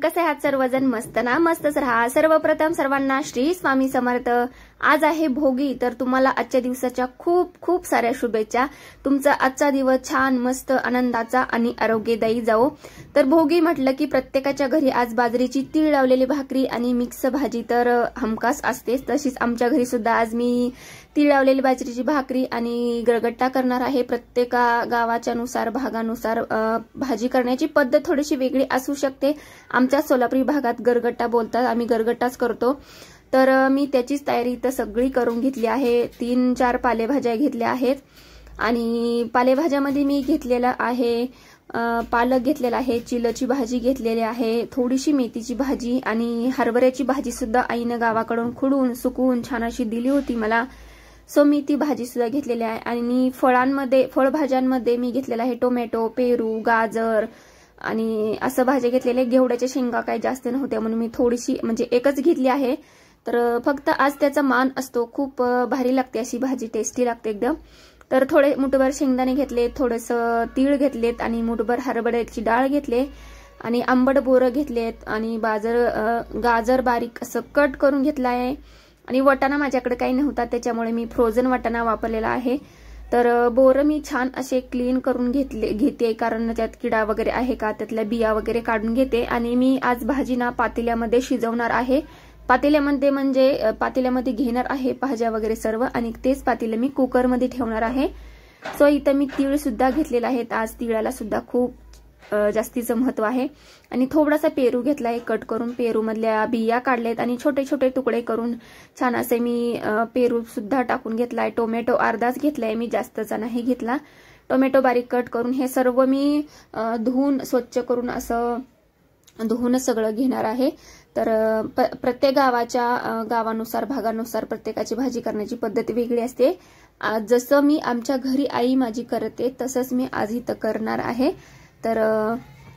कसे आहात सर्वजण? मस्त ना? मस्तच राहा। सर्वप्रथम सर्वांना श्री स्वामी समर्थ। आज आहे भोगी, तर तुम्हाला आजच्या दिवसाच्या खूप खूप साऱ्या शुभेच्छा। तुमचा आजचा दिवस छान मस्त आनंदाचा आणि आरोग्यदायी जाओ। तर भोगी म्हटलं की प्रत्येकाच्या घरी आज बाजरीची तीळ लावलेली भाकरी आणि मिक्स भाजी तर हमखास असतेच। तशीच आमच्या घरी सुद्धा आज मी तीळ लावलेली बाजरीची भाकरी आणि गरगट्टा करणार आहे। प्रत्येक गावाच्या नुसार भागानुसार भाजी करण्याची पद्धत थोडीशी वेगळी असू शकते। आमच्या सोलापुरी भागात गरगट्टा बोलतात, आम्ही गरगट्टाच करतो। तर मी त्याचीच तयारी इथं सगळी करून घेतली आहे। 3-4 पालेभाज्या घेतल्या आहेत आणि पालेभाज्यामध्ये मी घेतलेला आहे पालक घेतलेला आहे, चिलची भाजी घेतलेली आहे, थोडीशी मेथीची भाजी आणि हरभऱ्याची भाजी सुद्धा आईने गावाकडून खुडून सुकवून छान अशी दिली होती मला। सो मी ती भाजी सुद्धा घेतलेली आहे। आणि फळभाज्यांमध्ये मी घेतलेला आहे टोमॅटो, पेरू, गाजर आणि असं भाज्या घेतलेल्या। घेवड्याच्या शेंगा काही जास्त नव्हत्या म्हणून मी थोडीशी म्हणजे एकच घेतली आहे। तर फक्त आज त्याचा मान असतो, खूप भारी लागते अशी भाजी, टेस्टी लागते एकदम। तर थोडे मुठभर शेंगदाणे घेतले, थोडंसं तीळ घेतलेत आणि मुठभर हरभऱ्याची डाळ घेतले आणि आंबट बोरं घेतलेत आणि गाजर बारीक असं कट करून घेतला आहे। आणि वाटाणा माझ्याकडे काही नव्हता त्याच्यामुळे मी फ्रोझन वाटाणा वापरलेला आहे। तर बोरं मी छान असे क्लीन करून घेते कारण त्यात किडा वगैरे आहे का त्यातल्या बिया वगैरे काढून घेते। आणि मी आज भाजी ना पातेल्यामध्ये शिजवणार आहे। पातेल्यामध्ये घेणार आहे भाज्या वगैरे सर्व आणि तेच पातेलं मी कुकरमध्ये ठेवणार आहे। सो इथं मी तीळ सुद्धा घेतलेला आहे। आज तिळाला सुद्धा खूप जास्तीचं महत्व आहे। आणि थोडासा पेरू घेतलाय कट करून, पेरू मधल्या बिया काढलेत आणि छोटे छोटे तुकडे करून छान असे मी पेरू सुद्धा टाकून घेतलाय। टोमॅटो अर्धाच घेतलाय मी, जास्तचा नाही घेतला। टोमॅटो बारीक कट करून हे सर्व मी धुवून स्वच्छ करून असं धुवूनच सगळं घेणार आहे। तर प्रत्येक गावानुसार भागानुसार प्रत्येकाची भाजी करण्याची पद्धत वेगळी असते। जसं मी आमच्या घरी आई माझी करते तसंच मी आज इथं करणार आहे। तर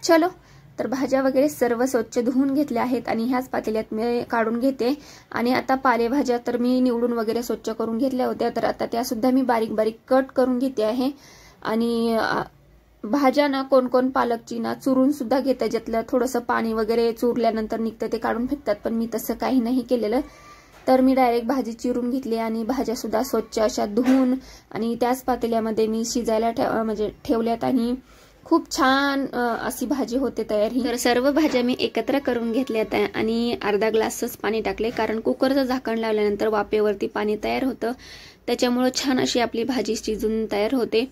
चलो, तर भाज्या वगैरे सर्व स्वच्छ धुवून घेतल्या आहेत आणि ह्याच पातेल्यात मी काढून घेते। आणि आता पालेभाज्या तर मी निवडून वगैरे स्वच्छ करून घेतल्या होत्या, तर आता त्या सुद्धा मी बारीक बारीक कट करून घेते आहे। आणि भाज्या ना कोण पालकची ना चुरून सुद्धा घेतात, ज्यातलं थोडंसं पाणी वगैरे चुरल्यानंतर निघतं ते काढून फेकतात, पण मी तसं काही नाही केलेलं। तर मी डायरेक्ट भाजी चिरून घेतली आणि भाज्या सुद्धा स्वच्छ अशा धुवून आणि त्याच पातेल्यामध्ये मी शिजायला ठेवल्यात आणि खूप छान अशी भाजी होते तयार ही। तर सर्व भाज्या मी एकत्र करून घेतल्यात आणि अर्धा ग्लासच पाणी टाकले कारण कुकरचं झाकण लावल्यानंतर वाफेवरती पाणी तयार होतं, त्याच्यामुळे छान अशी आपली भाजी शिजून तयार होते।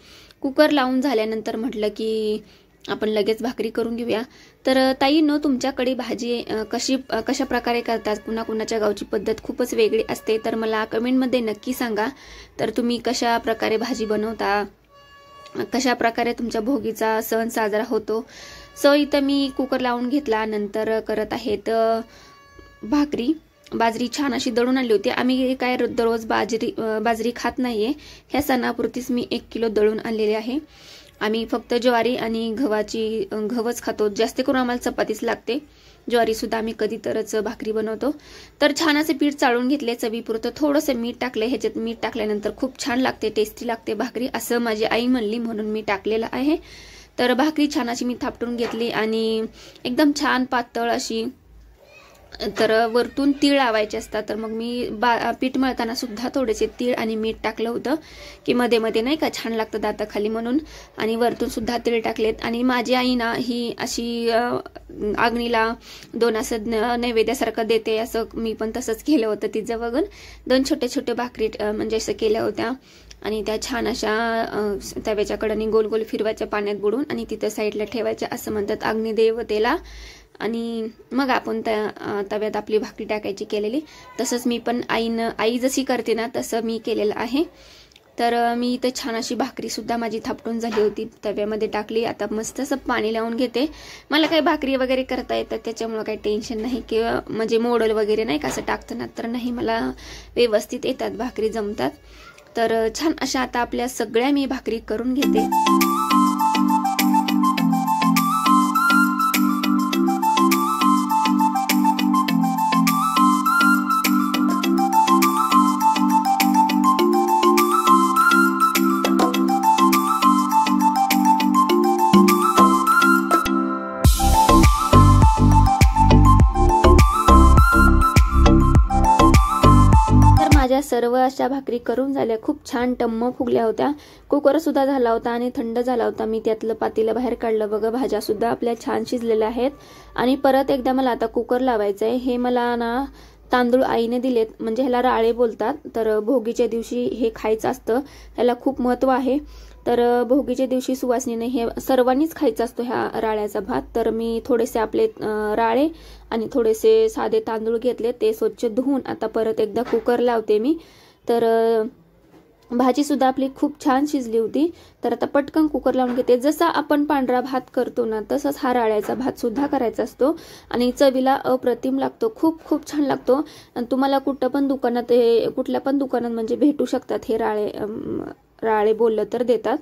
कुकर लावून झाल्यानंतर म्हटलं की आपण लगेच भाकरी करून घेऊया। तर ताईंनो, तुमच्याकडे भाजी कशा प्रकारे करतात? कुणाच्या गावची पद्धत खूपच वेगळी असते, तर मला कमेंटमध्ये नक्की सांगा। तर तुम्ही कशा प्रकारे भाजी बनवता, कशा प्रकारे तुमच्या भोगीचा सण साजरा होतो। सो इथं मी कुकर लावून घेतला, नंतर करत आहेत भाकरी। बाजरी छान अशी दळून आणली होती, आम्ही काय दररोज बाजरी खात नाहीये, ह्या सणापुरतीच मी 1 किलो दळून आणलेली आहे। आम्ही फक्त ज्वारी आणि गव्हाच खातो, जास्त करून आम्हाला चपातीच लागते। ज्वारी सुद्धा आम्ही कधी तरच भाकरी बनवतो। तर छान असे पीठ चाळून घेतले, चवीपुरतं थोडंसं मीठ टाकले। ह्याच्यात मीठ टाकल्यानंतर खूप छान लागते, टेस्टी लागते भाकरी, असं माझी आई म्हणली म्हणून मी टाकलेलं आहे। तर भाकरी छान अशी मी थापटून घेतली आणि एकदम छान पातळ अशी। तर वरतून तीळ लावायचे असतात, तर मग मी पीठ मळताना सुद्धा थोडेसे तीळ आणि मीठ टाकलं होतं की मध्ये मध्ये नाही का छान लागतं दाताखाली म्हणून, आणि वरतून सुद्धा तीळ टाकलेत। आणि माझी आई ना ही अशी अग्नीला 2 असं नैवेद्यासारखं देते, असं मी पण तसंच केलं होतं तिचं बघून। 2 छोटे छोटे भाकरी म्हणजे असं केल्या होत्या आणि त्या छान अशा तव्याच्या कडेने गोल गोल फिरवायच्या पाण्यात बुडून आणि तिथं साईडला ठेवायच्या, असं म्हणतात अग्निदेवतेला। आणि मग आपण त्या तव्यात आपली भाकरी टाकायची केलेली। तसंच मी पण आई जशी करते ना तसं मी केलेलं आहे। तर मी इथं छान अशी भाकरी सुद्धा माझी थापटून झाली होती, तव्यामध्ये टाकली। आता मस्त असं पाणी लावून घेते। मला काही भाकरी वगैरे करता येतात त्याच्यामुळे काही टेन्शन नाही, किंवा म्हणजे मोडल वगैरे नाही का असं टाकताना तर नाही, मला व्यवस्थित येतात, भाकरी जमतात। तर छान अशा आता आपल्या सगळ्या मी भाकरी करून घेते। सर्व अशा भाकरी करून झाल्या, खूप छान टम्म फुगल्या होत्या. कुकर सुद्धा झाला होता आणि थंड झाला होता. मी त्यातलं पातेलं बाहेर काढलं. बघा भाज्या सुद्धा आपल्या छान शिजलेल्या आहेत. आणि परत एकदा मला आता कुकर लावायचं आहे. हे मला ना तांदूळ आईने दिलेत, म्हणजे ह्याला राळे बोलतात. तर भोगीच्या दिवशी हे खायचं असतं, ह्याला खूप महत्व आहे. तर भोगीच्या दिवशी सुवासिनीने हे सर्वांनीच खायचा असतो ह्या राळ्याचा भात. तर मी थोडेसे आपले राळे आणि थोडेसे साधे तांदूळ घेतले, ते स्वच्छ धुवून आता परत एकदा कुकर लावते मी. तर भाजी सुद्धा आपली खूप छान शिजली होती. तर आता पटकन कुकर लावून घेते. जसा आपण पांढरा भात करतो ना तसंच हा राळ्याचा भात सुद्धा करायचा असतो आणि चवीला अप्रतिम लागतो, खूप खूप छान लागतो. आणि तुम्हाला कुठल्या पण दुकानात म्हणजे भेटू शकतात हे राळे बोललं तर देतात.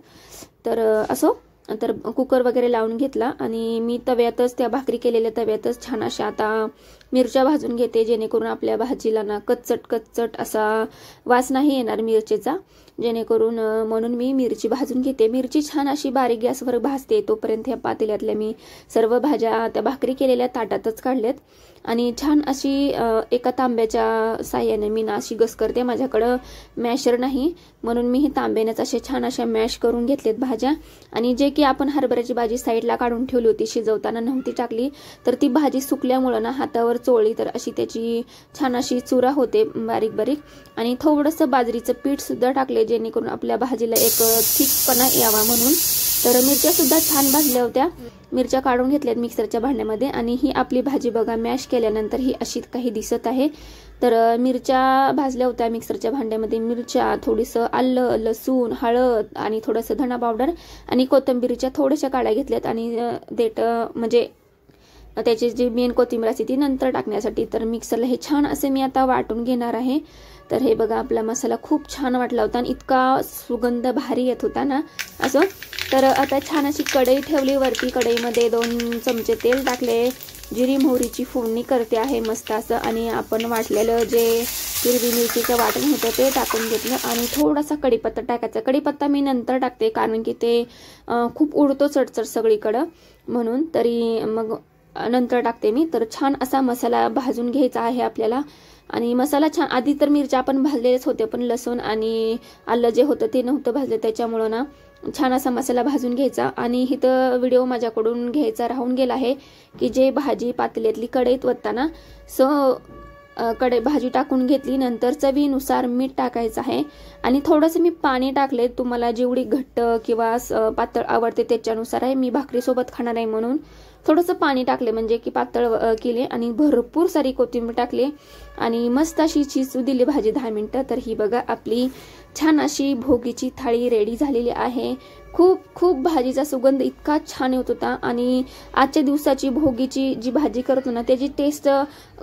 तर असो, तर कुकर वगैरे लावून घेतला आणि मी तव्यातच, त्या भाकरी केलेल्या तव्यातच छान अशा आता मिरच्या भाजून घेते, जेणेकरून आपल्या भाजीला ना कच्चट असा वास नाही येणार मिरचीचा, जेणेकरून म्हणून मी मिरची भाजून घेते. मिरची छान अशी बारीक गॅसवर भाजते. तोपर्यंत ह्या पातेल्यातल्या मी सर्व भाज्या त्या भाकरी केलेल्या ताटातच काढल्यात आणि छान अशी एका तांब्याच्या साह्याने मी ना अशी गस करते. माझ्याकडं मॅशर नाही म्हणून मी हे तांब्यानेच असे छान अशा मॅश करून घेतलेत भाज्या. आणि जे की आपण हरभऱ्याची भाजी साईडला काढून ठेवली होती, शिजवताना नव्हती टाकली, तर ती भाजी सुकल्यामुळं ना हातावर चोळली तर अशी त्याची छान अशी चुरा होते बारीक बारीक. आणि थोडंसं बाजरीचं पीठ सुद्धा टाकले, जेणेकरून आपल्या भाजीला एक थिकपणा यावा म्हणून. तर मिरच्या सुद्धा छान भाजल्या होत्या. मिरच्या काढून घेतल्यात मिक्सरच्या भांड्यामध्ये आणि ही आपली भाजी बघा मॅश केल्यानंतर ही अशी काही दिसत आहे. तर मिरच्या भाजल्या होत्या मिक्सरच्या भांड्यामध्ये. मिरच्या, थोडंसं आलं, लसूण, हळद आणि थोडंसं धना पावडर आणि कोथिंबीरच्या थोड्याशा काड्या घेतल्यात आणि देठ म्हणजे त्याची जी मेन कोथिंबीर असते ती नंतर टाकण्यासाठी. तर मिक्सरला हे छान असे मी आता वाटून घेणार आहे. तर हे बघा आपला मसाला खूप छान वाटला होता आणि इतका सुगंध भारी येत होता ना असं. तर आता छान अशी कढई ठेवली वरती. कढईमध्ये 2 चमचे तेल टाकले. जिरी मोहरीची फोडणी करते आहे मस्त असं. आणि आपण वाटलेलं जे हिरवी मिरचीचं वाटण होतं ते टाकून घेतलं आणि थोडासा कढीपत्ता टाकायचा. कढीपत्ता मी नंतर टाकते कारण की ते खूप उडतो चटचट सगळीकडं म्हणून, तरी मग नंतर टाकते मी. तर छान असा मसाला भाजून घ्यायचा आहे आपल्याला. आणि मसाला छान, आधी तर मिरच्या आपण भाजलेलेच होते पण लसूण आणि आलं जे होतं ते नव्हतं भाजलं, त्याच्यामुळं ना छान असा मसाला भाजून घ्यायचा. आणि इथं व्हिडिओ माझ्याकडून घ्यायचा राहून गेला आहे की जे भाजी पातेल्यातली कढईत वतताना भाजी टाकून घेतली, नंतर चवीनुसार मीठ टाकायचं आहे. आणि थोडंसं मी पाणी टाकले, तुम्हाला जेवढी घट्ट किंवा पातळ आवडते त्याच्यानुसार आहे. मी भाकरीसोबत खाणार आहे म्हणून थोडंसं पाणी टाकले, म्हणजे की पातळ केले. आणि भरपूर सारी कोथिंबीर टाकली आणि मस्त अशी शिजू दिली भाजी 10 मिनिटं. तर ही बघा आपली छान अशी भोगीची थाळी रेडी झालेली आहे. खूप खूप भाजीचा सुगंध इतका छान येत होता. आणि आजच्या दिवसाची भोगीची जी भाजी करतो ना त्याची टेस्ट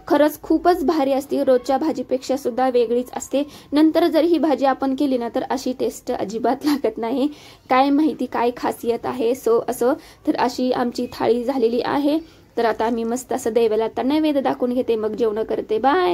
खरंच खूपच भारी असते, रोजच्या भाजीपेक्षा सुद्धा वेगळीच असते. नंतर जर ही भाजी आपण केली ना तर अशी टेस्ट अजिबात लागत नाही, काय माहिती काय खासियत आहे. असं तर अशी आमची थाळी झालेली आहे. तर आता आम्ही मस्त असं दैवाला आता नैवेद्य दाखवून घेते, मग जेवण करते. बाय.